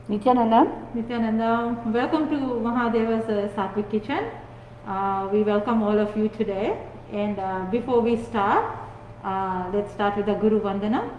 Nityananda. Nityananda, welcome to Mahadeva's Sattvic Kitchen. We welcome all of you today. And before we start, let's start with the Guru Vandana.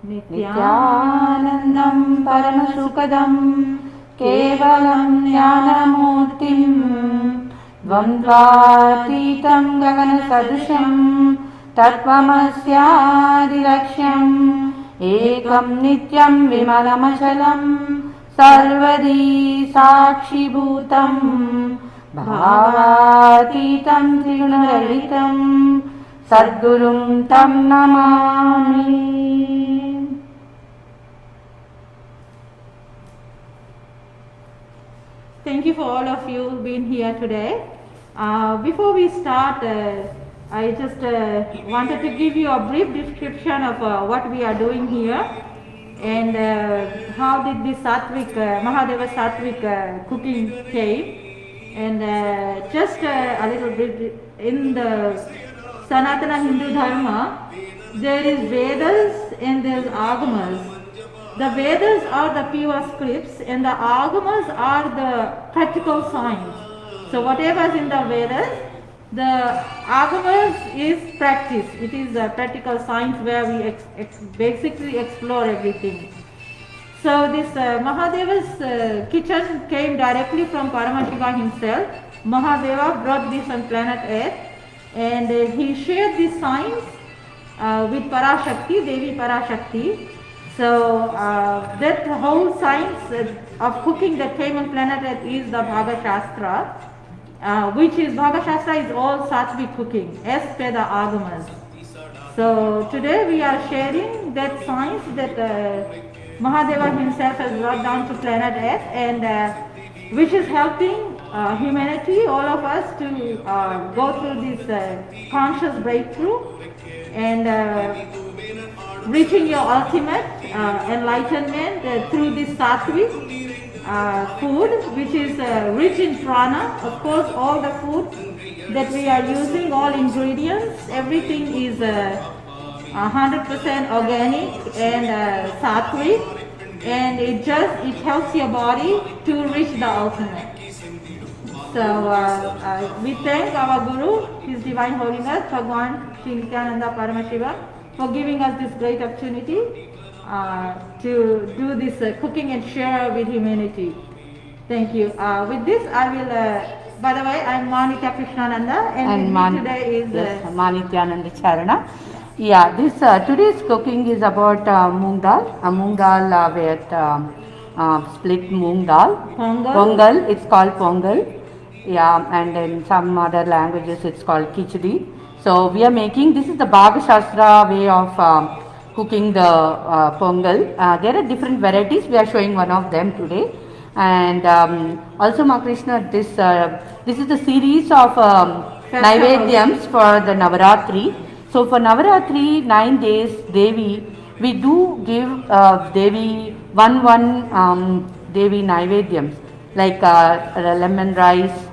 Nityanandam Paramasukadam Kevalam Jnanamurtim Dvandvatitam Gagana Sadusham Tattvamasyadirlakshyam Ekam Nityam Vimalamachalam Sarvadi Sakshibhutam Bhavatitam Trigунarhitam Sadgurum Tam Namami. Thank you for all of you being here today. Before we start, I just wanted to give you a brief description of what we are doing here and how did this Mahadeva Sattvic cooking came. And just a little bit in the Sanatana Hindu Dharma, there is Vedas and there is Agamas. The Vedas are the pure scripts and the Agamas are the practical science. So whatever is in the Vedas, the Agamas is practice. It is a practical science where we basically explore everything. So this Mahadeva's kitchen came directly from Paramashiva himself. Mahadeva brought this on planet Earth and he shared this science with Parashakti, Devi Parashakti. So that whole science of cooking that came on planet Earth is the Bhaga Shastra, which is Bhaga Shastra is all Sattvic cooking, as per the Agamas. So today we are sharing that science that Mahadeva himself has brought down to planet Earth and which is helping humanity, all of us, to go through this conscious breakthrough and reaching your ultimate enlightenment through this sattvic food, which is rich in prana. Of course, all the food that we are using, all ingredients, everything is 100% organic and sattvic, and it helps your body to reach the ultimate. So we thank our Guru, His Divine Holiness, Bhagwan Sri Nityananda Paramashiva, for giving us this great opportunity to do this cooking and share with humanity. Thank you. With this, I will, by the way, I'm Manitya Krishnananda and today is Manityananda Charana. Yeah, this today's cooking is about moong dal, with split moong dal. Pongal, it's called pongal. Yeah, and in some other languages it's called khichdi. So we are making, this is the Bhaga Shastra way of cooking the pongal. There are different varieties, we are showing one of them today. And also Krishna, this is the series of Naivedyams for the Navaratri. So for Navaratri, 9 days, Devi, we do give Devi one Devi Naivedyams, like lemon rice,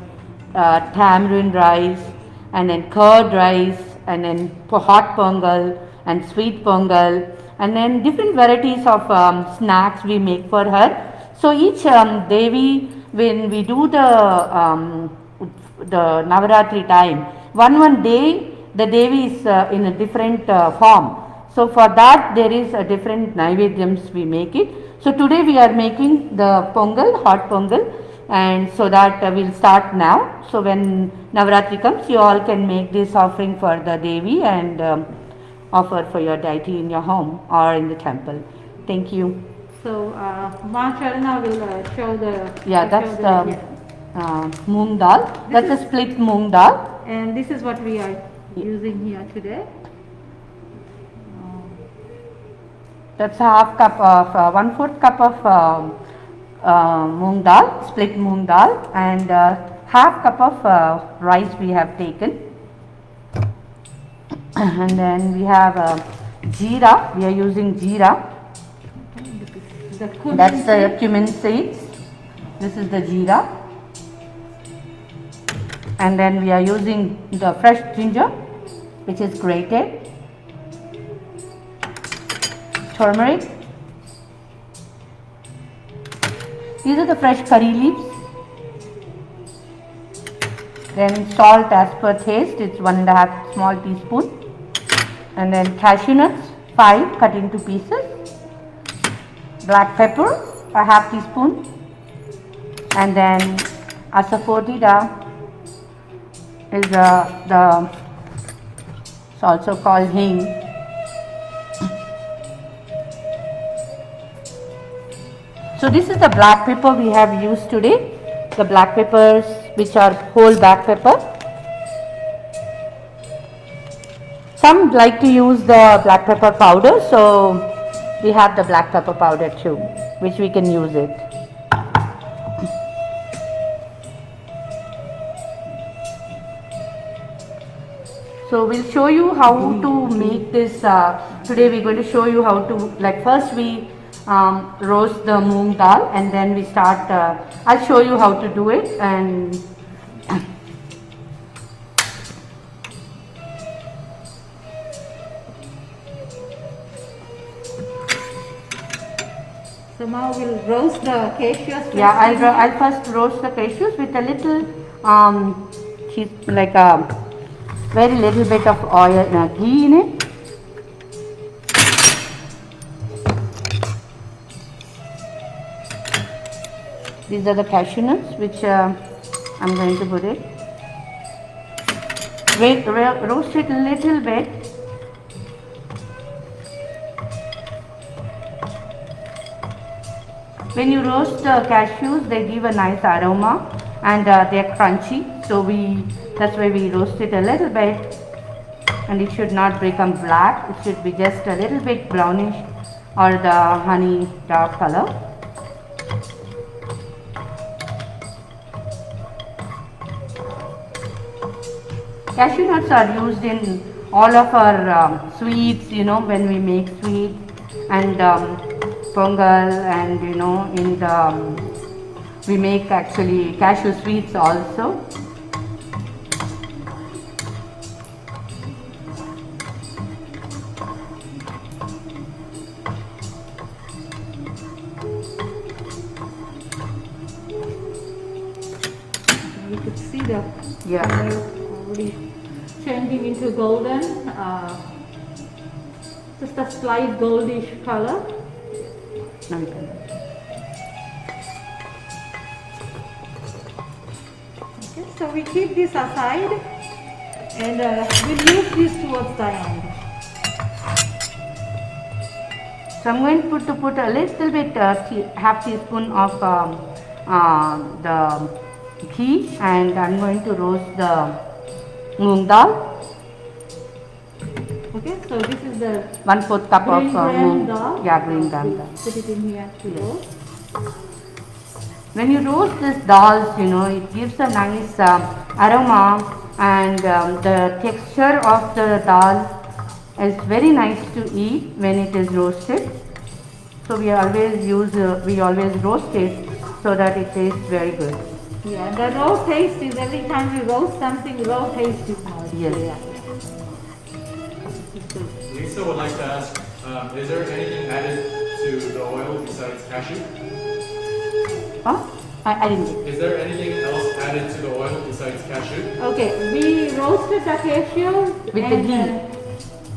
tamarind rice, and then curd rice, and then hot pongal and sweet pongal, and then different varieties of snacks we make for her. So each Devi, when we do the Navaratri time, one day the Devi is in a different form. So for that there is a different Naivedyams we make it. So today we are making the pongal, hot pongal, and so that we'll start now. So when Navaratri comes, you all can make this offering for the Devi and offer for your deity in your home or in the temple. Thank you. So Ma Charana will show the... Yeah, that's the moong dal. That's a split moong dal. And this is what we are using here today. That's a half cup of 1/4 cup of moong dal, split moong dal, and half cup of rice we have taken. And then we have jeera, we are using jeera. That's the cumin seeds. This is the jeera. And then we are using the fresh ginger, which is grated. Turmeric, These are the fresh curry leaves. Then salt as per taste, it's 1.5 small teaspoon. And then cashew nuts, 5 cut into pieces. Black pepper, a half teaspoon. And then asafoetida is it's also called hing. So this is the black pepper we have used today. The black peppers which are whole black pepper. Some like to use the black pepper powder, so we have the black pepper powder too, which we can use it. So we'll show you how to make this. Today we're going to show you how to, like, first we roast the moong dal and then we start. I'll show you how to do it. And So now we'll roast the cashews. yeah, I'll first roast the cashews with a little like a very little bit of oil, ghee in it. These are the cashew nuts which I'm going to put it. Roast it a little bit. When you roast the cashews, they give a nice aroma and they're crunchy. So that's why we roast it a little bit, and it should not become black. It should be just a little bit brownish or the honey dark color. Cashew nuts are used in all of our sweets, when we make sweets and pongal, and in the we make actually cashew sweets also. You could see the Yeah. color already changing into golden, just a slight goldish color. Now you can. Okay, so we keep this aside and we'll use this towards the end. So I'm going to put a little bit, half teaspoon of the ghee, and I'm going to roast the moong dal. Okay, so this is the 1/4 cup of green gram moong. dal. Yeah, green gram We'll dal. put it in here to roast. When you roast this dal, it gives a nice aroma, and the texture of the dal is very nice to eat when it is roasted. So we always roast it so that it tastes very good. Yeah, the raw taste is every time we roast something, raw taste is more. Yes. Yeah. Lisa would like to ask, is there anything added to the oil besides cashew? Huh? I didn't get it. Is there anything else added to the oil besides cashew? Okay, we roasted the cashews With the and, ghee.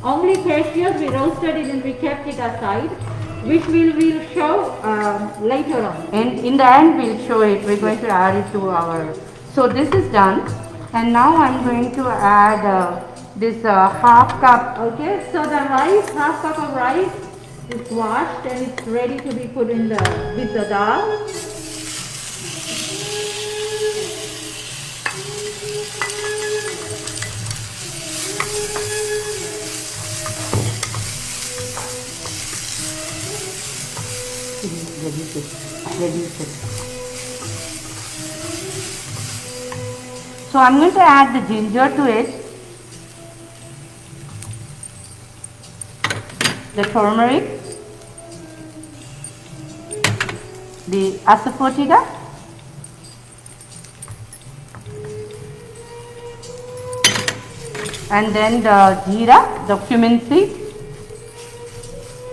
only cashews we roasted it and we kept it aside, which we'll show later on. And in the end we'll show it. We're going to add it to our. So this is done, and now I'm going to add this half cup. Okay, so the rice, half cup of rice is washed and it's ready to be put in with the dal. Reduce it. So I'm going to add the ginger to it, the turmeric, the asafoetida, and then the jeera, the cumin seeds.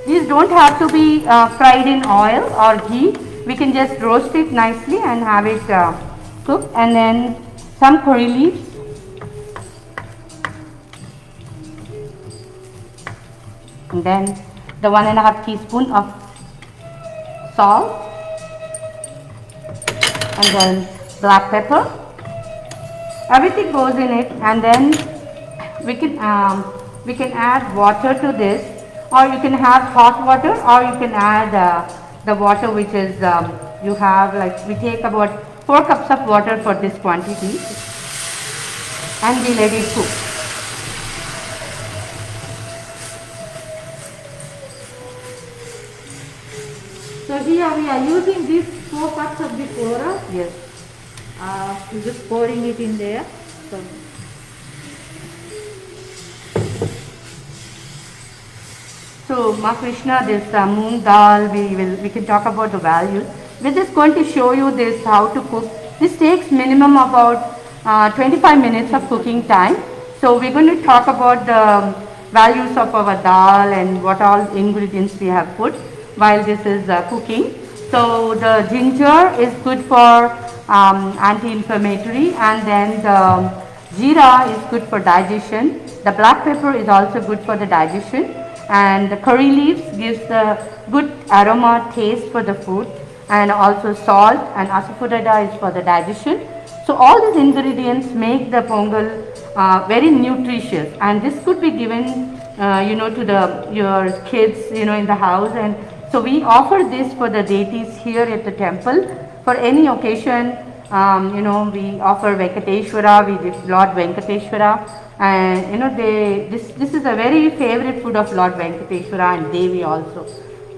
These don't have to be fried in oil or ghee. we can just roast it nicely and have it cooked, and then some curry leaves. And then the 1.5 teaspoon of salt, and then black pepper. Everything goes in it, and then we can add water to this, or you can have hot water, or you can add the water which is you have, like we take about 4 cups of water for this quantity, and we let it cook. So here we are using these 4 cups of this water. Yes. We're just pouring it in there. So, Ma Krishna, this moong dal, we can talk about the values. We're just going to show you this how to cook. This takes minimum about 25 minutes of cooking time. So we're going to talk about the values of our dal and what all ingredients we have put while this is cooking. So the ginger is good for anti-inflammatory, and then the jeera is good for digestion. The black pepper is also good for the digestion, and the curry leaves gives the good aroma taste for the food, and also salt and asafoetida is for the digestion. So all these ingredients make the pongal very nutritious, and this could be given to your kids in the house. And so we offer this for the deities here at the temple for any occasion. We offer Venkateshwara, we give Lord Venkateshwara, and this is a very favorite food of Lord Venkateshwara and Devi also.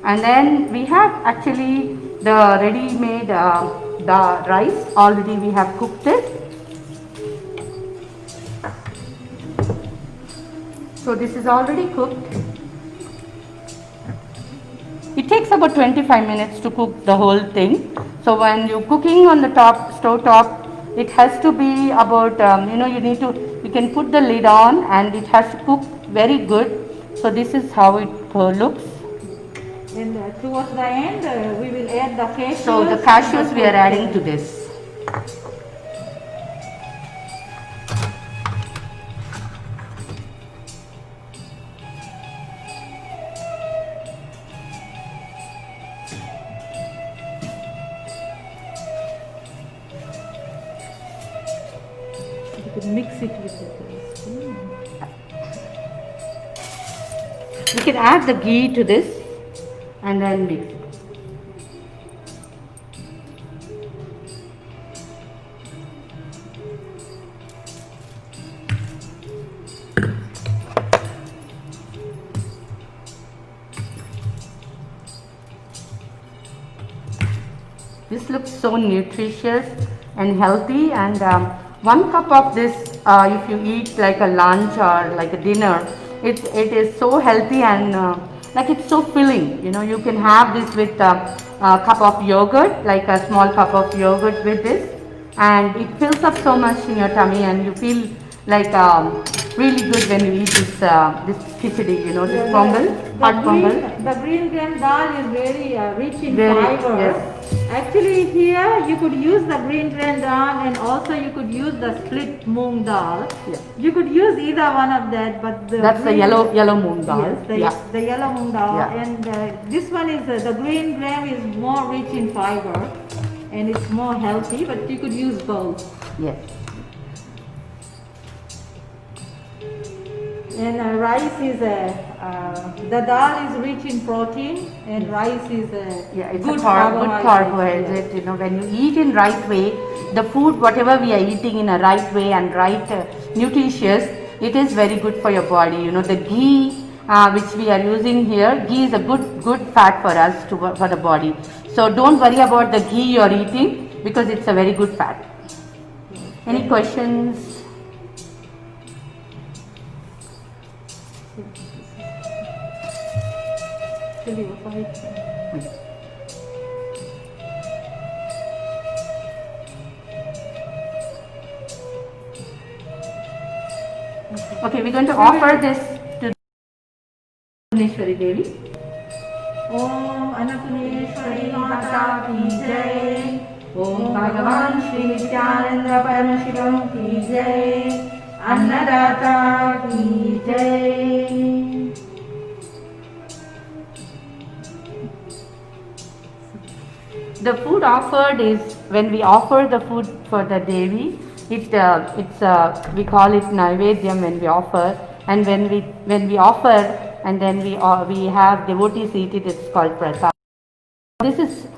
And then we have actually the ready-made the rice. Already we have cooked it. So this is already cooked. It takes about 25 minutes to cook the whole thing. So when you're cooking on the stove top, it has to be about you can put the lid on, and it has to cook very good. So this is how it looks. And towards the end, we will add the cashews. So the cashews we are adding to this. You can mix it with the We can add the ghee to this and then mix it. This looks so nutritious and healthy, and 1 cup of this, if you eat like a lunch or like a dinner, it is so healthy, and like it's so filling. You can have this with a cup of yogurt, like a small cup of yogurt with this, and it fills up so much in your tummy, and you feel like really good when you eat this khichdi, this pongal, hot pongal. The green gram dal is very rich in Very, fiber. yes. Actually, here you could use the green gram dal, and also you could use the split moong dal. Yes. You could use either one of that, but That's the yellow moong dal. Yes, the yellow moong dal, Yeah. and this one is the green gram is more rich in fiber, and it's more healthy. But you could use both. Yes. And rice is the dal is rich in protein, and rice is It's good a good carbohydrate. Yeah. When you eat in right way, the food whatever we are eating in a right way and right nutritious, it is very good for your body. The ghee which we are using here, ghee is a good fat for us for the body. So don't worry about the ghee you are eating, because it's a very good fat. Any questions? Okay, we're going to offer this to Bhuvneshwari Devi. ओम अन्नपूर्णेश्वरी माता की जय। ओम भगवान श्री नित्यानंद परम शिवम की जय। अन्नदाता की जय। The food offered is when we offer the food for the Devi. We call it Naivedyam when we offer, and when we offer and then we have devotees eat it. It's called prasad. This is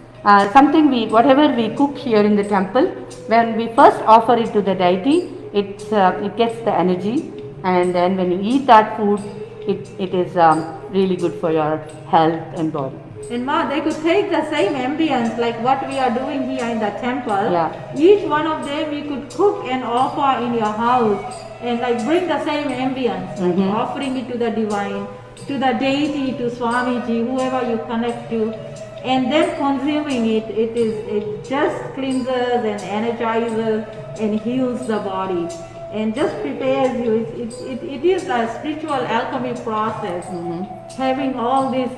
something whatever we cook here in the temple. When we first offer it to the deity, it gets the energy, and then when you eat that food, it is really good for your health and body. And Ma, they could take the same ambience like what we are doing here in the temple. Yeah. Each one of them we could cook and offer in your house and like bring the same ambience, like offering it to the divine, to the deity, to Swamiji, whoever you connect to, and then consuming it. It just cleanses and energizes and heals the body and just prepares you. It is a spiritual alchemy process. Having all this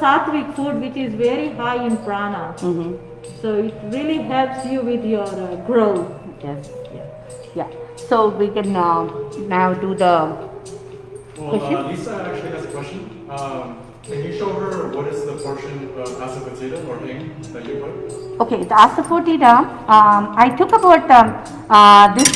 sattvic food which is very high in prana. So it really helps you with your growth. Yes. Yeah. So we can now do the question. Lisa actually has a question. Can you show her what is the portion of asafoetida or ing that you put? Okay, the asafoetida, I took about this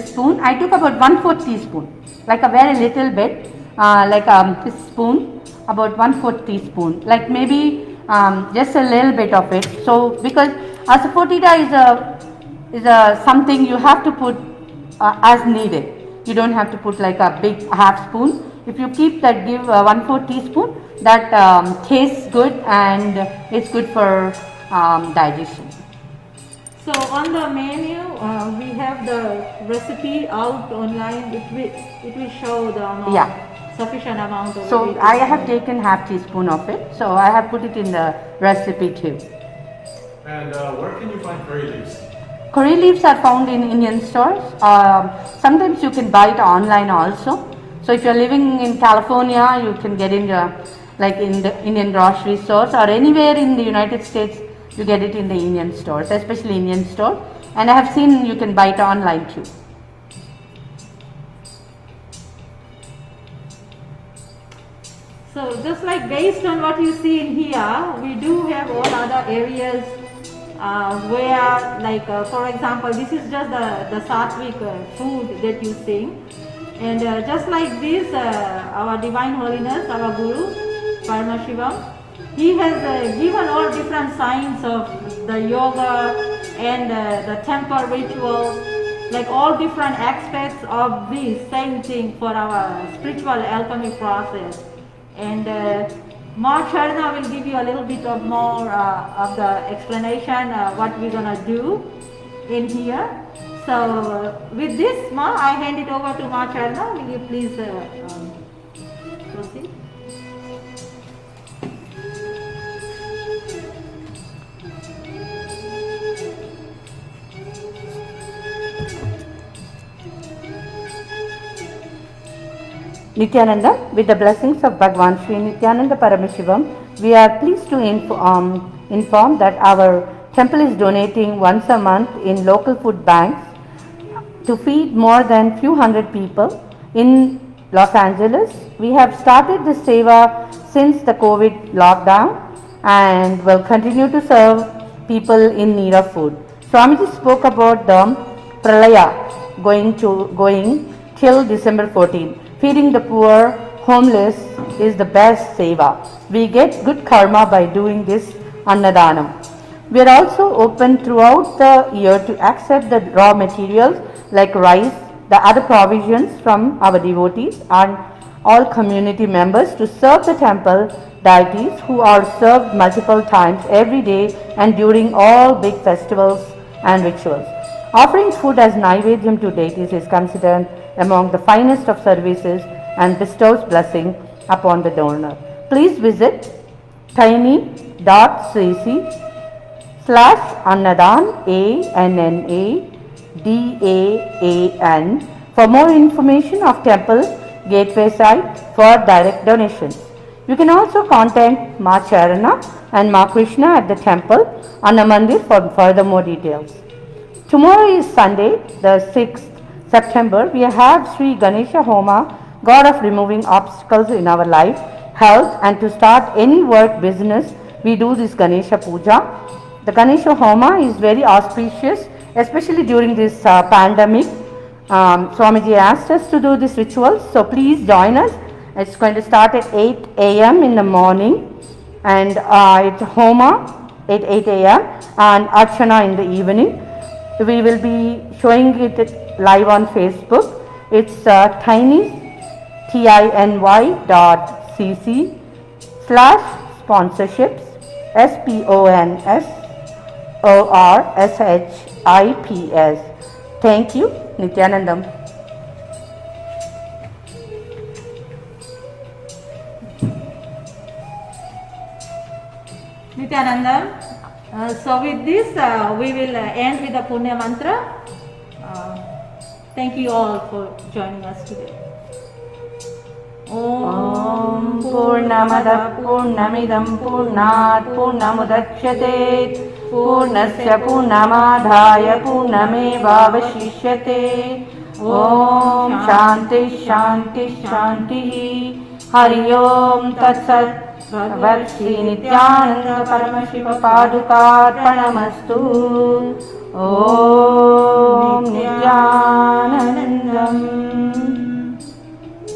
spoon, I took about 1/4 teaspoon, like a very little bit, like this spoon, about 1/4 teaspoon, like maybe just a little bit of it. So because asafoetida is a something you have to put as needed. You don't have to put like a big half spoon. If you keep that, give 1/4 teaspoon, that tastes good and it's good for digestion. So on the menu, we have the recipe out online. It will show the amount, Yeah. sufficient amount of So it. I have taken half teaspoon of it. So I have put it in the recipe too. And where can you find curry leaves? Curry leaves are found in Indian stores. Sometimes you can buy it online also. So if you're living in California, you can get in like in the Indian grocery stores, or anywhere in the United States, you get it in the Indian stores, especially Indian store. And I have seen you can buy it online too. So just like based on what you see in here, we do have all other areas where like for example, this is just the sattvic food that you see. And just like this, our Divine Holiness, our Guru, Paramashivam, he has given all different signs of the yoga and the temple rituals, like all different aspects of this same thing for our spiritual alchemy process. And Ma Charna will give you a little bit of more of the explanation what we're gonna do in here. So with this, Ma, I hand it over to Ma Charna. Will you please proceed? Nityananda, with the blessings of Bhagwan Sri Nityananda Paramashivam, we are pleased to inform that our temple is donating once a month in local food banks to feed more than few hundred people in Los Angeles. We have started this seva since the COVID lockdown and will continue to serve people in need of food. Swamiji spoke about the Pralaya going till December 14. Feeding the poor, homeless is the best seva. We get good karma by doing this Annadanam. We are also open throughout the year to accept the raw materials like rice, the other provisions from our devotees and all community members to serve the temple deities who are served multiple times every day and during all big festivals and rituals. Offering food as Naivedyam to deities is considered among the finest of services and bestows blessing upon the donor. Please visit tiny.cc/Annadan ANNADAAN for more information of temple gateway site for direct donations. You can also contact Ma Charana and Ma Krishna at the temple Annamandir for further details. Tomorrow is Sunday, the 6th September. We have Sri Ganesha Homa, God of removing obstacles in our life, health, and to start any work, business, we do this Ganesha Puja. The Ganesha Homa is very auspicious, especially during this pandemic. Swamiji asked us to do this ritual, so please join us. It's going to start at 8 a.m. in the morning, and it's Homa at 8 a.m. and Archana in the evening. We will be showing it live on Facebook. It's tiny.cc/sponsorships sponsorships. Thank you, Nityanandam. Nityanandam. So with this, we will end with the Punya mantra. Thank you all for joining us today. Om Purnamada Purnamidam Purnat Purnamudachyate Purnasya Purnamadhaya Purnamevavashishyate. Om Shanti Shanti Shanti. Hari Om Tat Sat. Bhakti Nityananda Paramashiva Padukarpanamastu. Om Nityanandam.